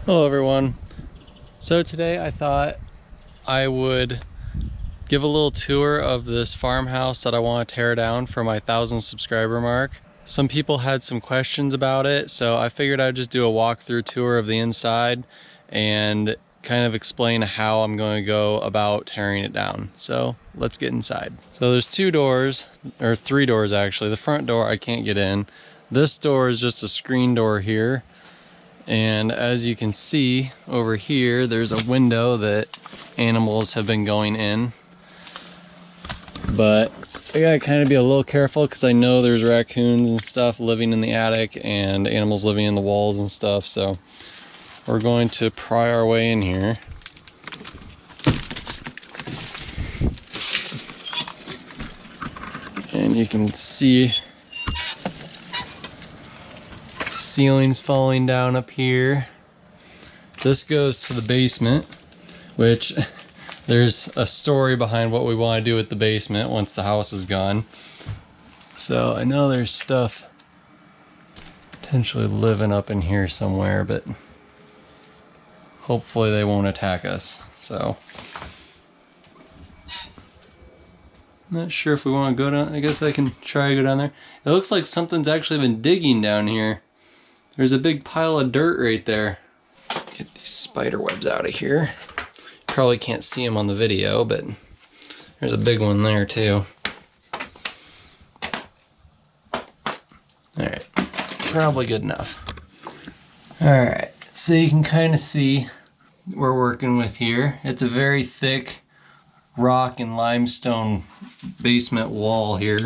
Hello everyone. So today I thought I would give a little tour of this farmhouse that I want to tear down for my 1,000 subscriber mark. Some people had some questions about it, so I figured I'd just do a walkthrough tour of the inside and kind of explain how I'm going to go about tearing it down. So let's get inside. So there's two doors, or three doors actually. The front door I can't get in. This door is just a screen door here. And as you can see over here, there's a window that animals have been going in. But I gotta kind of be a little careful because I know there's raccoons and stuff living in the attic and animals living in the walls and stuff. So we're going to pry our way in here. And you can see ceilings falling down up here. This goes to the basement, which there's a story behind what we want to do with the basement once the house is gone. So I know there's stuff potentially living up in here somewhere, but hopefully they won't attack us. So not sure if we want to go down. I guess I can try to go down there. It looks like something's actually been digging down here. There's a big pile of dirt right there. Get these spider webs out of here. Probably can't see them on the video, but there's a big one there too. Alright, probably good enough. Alright, so you can kind of see what we're working with here. It's a very thick rock and limestone basement wall here.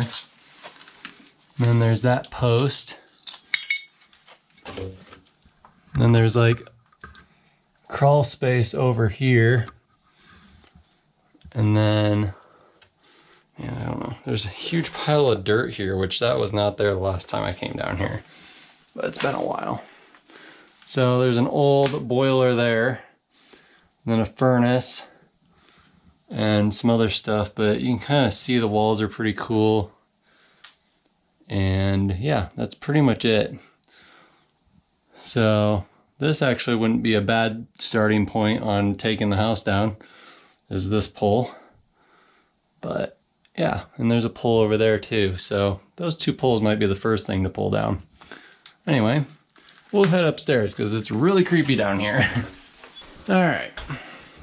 And then there's that post. Then there's like crawl space over here. And then, yeah, I don't know. There's a huge pile of dirt here, which that was not there the last time I came down here. But it's been a while. So there's an old boiler there. And then a furnace. And some other stuff. But you can kind of see the walls are pretty cool. And yeah, that's pretty much it. So this actually wouldn't be a bad starting point on taking the house down, is this pole. But yeah, and there's a pole over there too. So those two poles might be the first thing to pull down. Anyway, we'll head upstairs because it's really creepy down here. All right,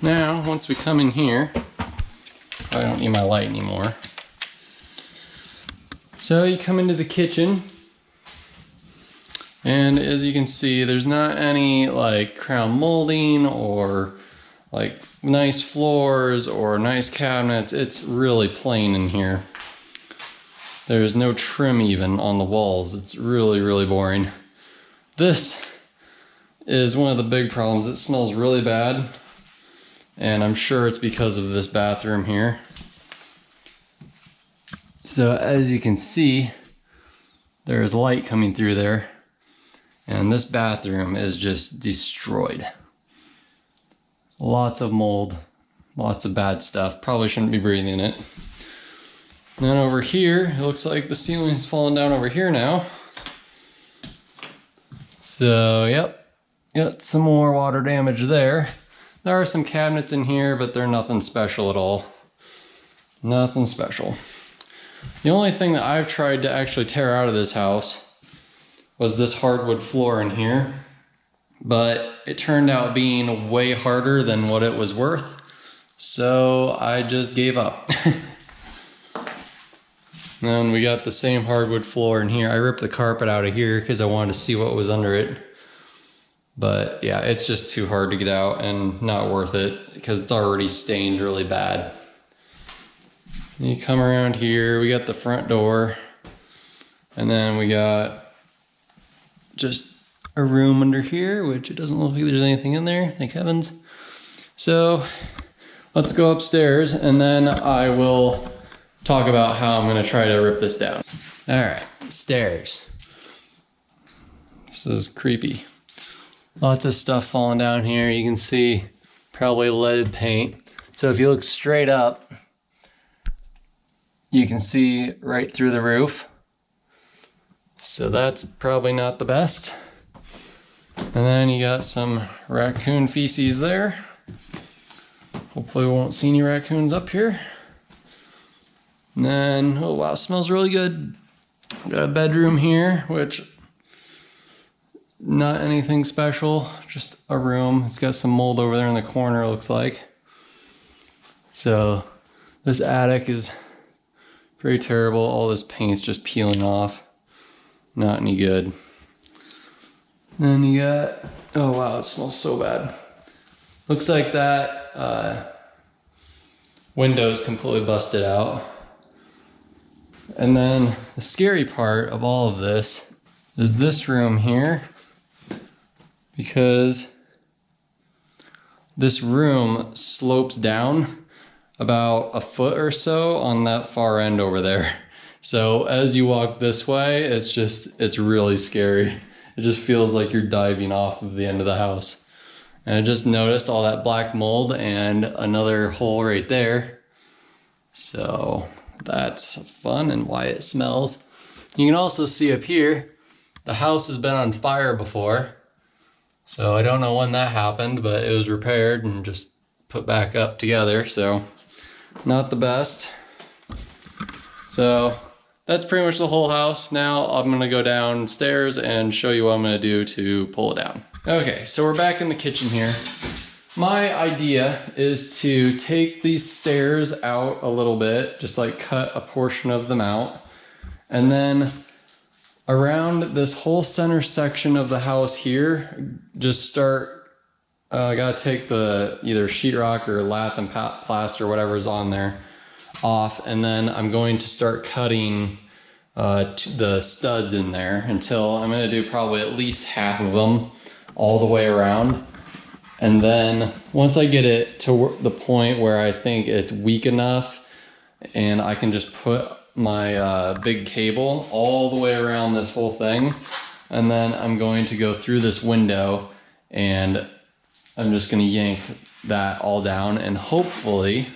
now once we come in here, I don't need my light anymore. So you come into the kitchen. And as you can see, there's not any like crown molding or like nice floors or nice cabinets. It's really plain in here. There's no trim even on the walls. It's really, really boring. This is one of the big problems. It smells really bad. And I'm sure it's because of this bathroom here. So as you can see, there's light coming through there. And this bathroom is just destroyed. Lots of mold, lots of bad stuff. Probably shouldn't be breathing it. And then over here, it looks like the ceiling's falling down over here now. So, yep, got some more water damage there. There are some cabinets in here, but they're nothing special at all. Nothing special. The only thing that I've tried to actually tear out of this house was this hardwood floor in here, but it turned out being way harder than what it was worth, so I just gave up. Then we got the same hardwood floor in here. I ripped the carpet out of here because I wanted to see what was under it, but yeah, it's just too hard to get out and not worth it because it's already stained really bad. You come around here, we got the front door, and then we got just a room under here, which it doesn't look like there's anything in there, thank heavens. So let's go upstairs and then I will talk about how I'm gonna try to rip this down. All right, stairs. This is creepy. Lots of stuff falling down here. You can see probably lead paint. So if you look straight up, you can see right through the roof. So that's probably not the best. And then you got some raccoon feces there. Hopefully we won't see any raccoons up here. And then, oh wow, smells really good. Got a bedroom here, which not anything special, just a room. It's got some mold over there in the corner, it looks like. So this attic is pretty terrible. All this paint's just peeling off. Not any good. Then you got, oh wow, it smells so bad. Looks like that window's completely busted out. And then the scary part of all of this is this room here, because this room slopes down about a foot or so on that far end over there. So as you walk this way, it's really scary. It just feels like you're diving off of the end of the house. And I just noticed all that black mold and another hole right there. So that's fun and why it smells. You can also see up here, the house has been on fire before. So I don't know when that happened, but it was repaired and just put back up together. So not the best. So that's pretty much the whole house. Now I'm gonna go downstairs and show you what I'm gonna do to pull it down. Okay, so we're back in the kitchen here. My idea is to take these stairs out a little bit, just like cut a portion of them out. And then around this whole center section of the house here, just start, I gotta take the either sheetrock or lath and plaster, whatever's on there, off. And then I'm going to start cutting the studs in there until I'm gonna do probably at least half of them all the way around. And then once I get it to the point where I think it's weak enough and I can just put my big cable all the way around this whole thing, and then I'm going to go through this window and I'm just going to yank that all down, and hopefully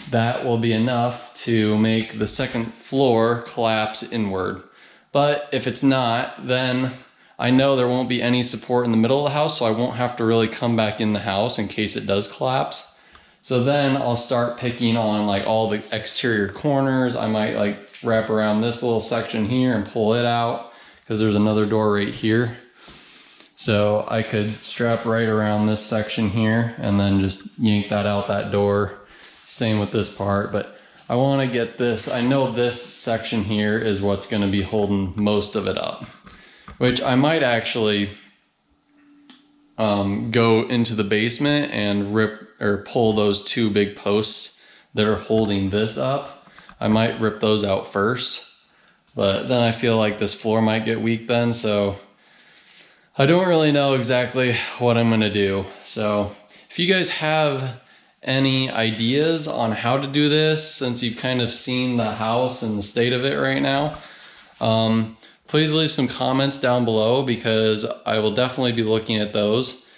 that will be enough to make the second floor collapse inward. But if it's not, then I know there won't be any support in the middle of the house, so I won't have to really come back in the house in case it does collapse. So then I'll start picking on like all the exterior corners. I might like wrap around this little section here and pull it out, because there's another door right here. So I could strap right around this section here and then just yank that out that door. Same with this part, but I want to get this, I know this section here is what's going to be holding most of it up, which I might actually go into the basement and rip or pull those two big posts that are holding this up. I might rip those out first, but then I feel like this floor might get weak then, so I don't really know exactly what I'm gonna do. So if you guys have any ideas on how to do this, since you've kind of seen the house and the state of it right now, please leave some comments down below, because I will definitely be looking at those.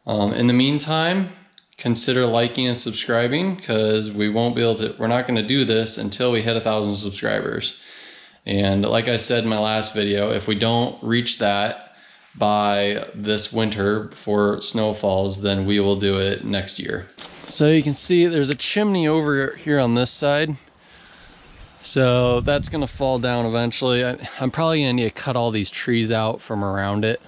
In the meantime, consider liking and subscribing, because we're not going to do this until we hit 1,000 subscribers. And like I said in my last video, if we don't reach that by this winter before snow falls, then we will do it next year. So you can see there's a chimney over here on this side. So that's gonna fall down eventually. I'm probably gonna need to cut all these trees out from around it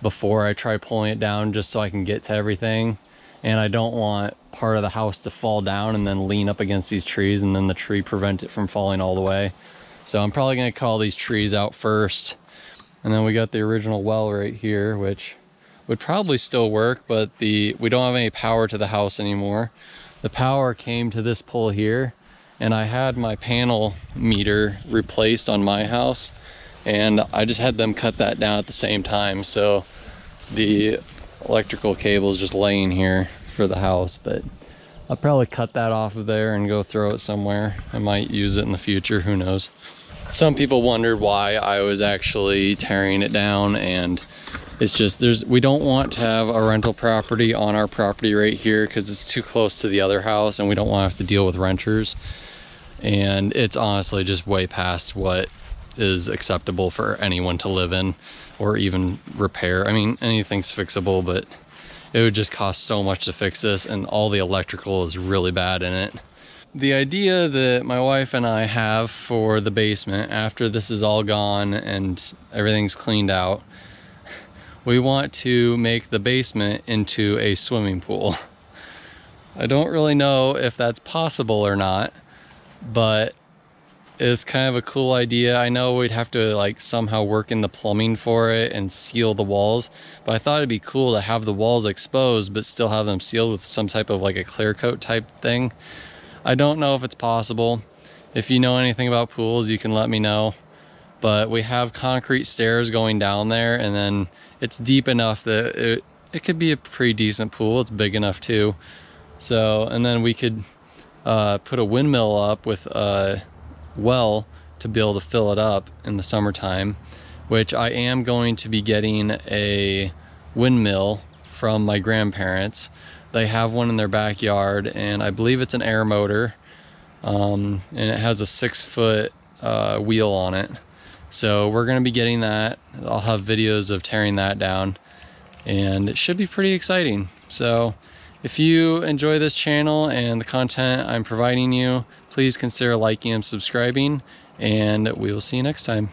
before I try pulling it down, just so I can get to everything. And I don't want part of the house to fall down and then lean up against these trees and then the tree prevent it from falling all the way. So I'm probably gonna cut all these trees out first. And then we got the original well right here, which would probably still work, but we don't have any power to the house anymore. The power came to this pole here, and I had my panel meter replaced on my house, and I just had them cut that down at the same time. So the electrical cable is just laying here for the house, but I'll probably cut that off of there and go throw it somewhere. I might use it in the future, who knows. Some people wondered why I was actually tearing it down, and it's just we don't want to have a rental property on our property right here, because it's too close to the other house and we don't want to have to deal with renters. And it's honestly just way past what is acceptable for anyone to live in or even repair. I mean, anything's fixable, but it would just cost so much to fix this, and all the electrical is really bad in it. The idea that my wife and I have for the basement, after this is all gone and everything's cleaned out, we want to make the basement into a swimming pool. I don't really know if that's possible or not, but it's kind of a cool idea. I know we'd have to like somehow work in the plumbing for it and seal the walls, but I thought it'd be cool to have the walls exposed but still have them sealed with some type of like a clear coat type thing. I don't know if it's possible. If you know anything about pools, you can let me know. But we have concrete stairs going down there, and then it's deep enough that it could be a pretty decent pool. It's big enough too. So, and then we could put a windmill up with a well to be able to fill it up in the summertime, which I am going to be getting a windmill from my grandparents. They have one in their backyard, and I believe it's an air motor, and it has a 6-foot wheel on it. So we're going to be getting that. I'll have videos of tearing that down, and it should be pretty exciting. So if you enjoy this channel and the content I'm providing you, please consider liking and subscribing, and we will see you next time.